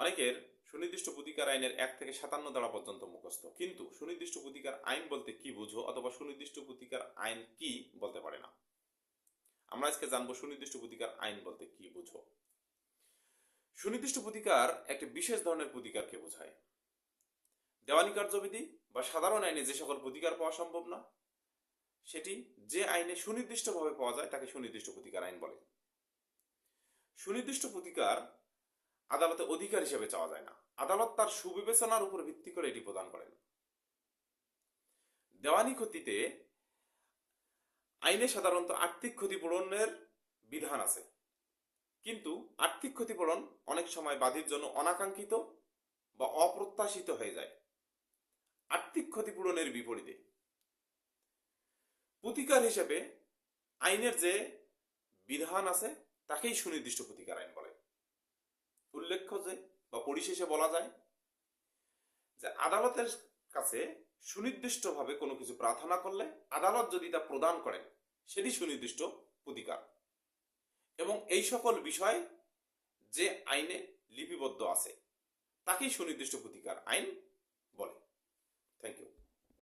অনেকের সুনির্দিষ্ট প্রতিকার আইনের 1 থেকে 57 ধারা পর্যন্ত মুখস্থ, কিন্তু সুনির্দিষ্ট প্রতিকার আইন বলতে কি বুঝো অথবা সুনির্দিষ্ট প্রতিকার আইন কি বলতে পারে না। আমরা আজকে জানবো সুনির্দিষ্ট প্রতিকার আইন বলতে কি বুঝো। সুনির্দিষ্ট প্রতিকার একটি বিশেষ ধরনের প্রতিকারকে বোঝায়। দেওয়ানি কার্যবিধি বা সাধারণ আইনে যে সকল প্রতিকার পাওয়া সম্ভব না, সেটি যে আইনে সুনির্দিষ্টভাবে পাওয়া যায় তাকে সুনির্দিষ্ট প্রতিকার আইন বলে। সুনির্দিষ্ট প্রতিকার আদালতে অধিকার হিসেবে চাওয়া যায় না, আদালত তার সুবিবেচনার উপর ভিত্তি করে এটি প্রদান করেন। দেওয়ানি ক্ষতিতে আইনে সাধারণত আর্থিক ক্ষতিপূরণের বিধান আছে, কিন্তু আর্থিক ক্ষতিপূরণ অনেক সময় বাদীর জন্য অনাকাঙ্ক্ষিত বা অপ্রত্যাশিত হয়ে যায়। আর্থিক ক্ষতিপূরণের বিপরীতে প্রতিকার হিসেবে আইনের যে বিধান আছে তাকেই সুনির্দিষ্ট প্রতিকার আইন বলে। উল্লেখ্য যে বা পরিশেষে বলা যায় যে আদালতের কাছে সুনির্দিষ্টভাবে কোনো কিছু প্রার্থনা করলে আদালত যদি তা প্রদান করেন সেটি সুনির্দিষ্ট প্রতিকার, এবং এই সকল বিষয় যে আইনে লিপিবদ্ধ আছে তাকেই সুনির্দিষ্ট প্রতিকার আইন বলে। Thank you.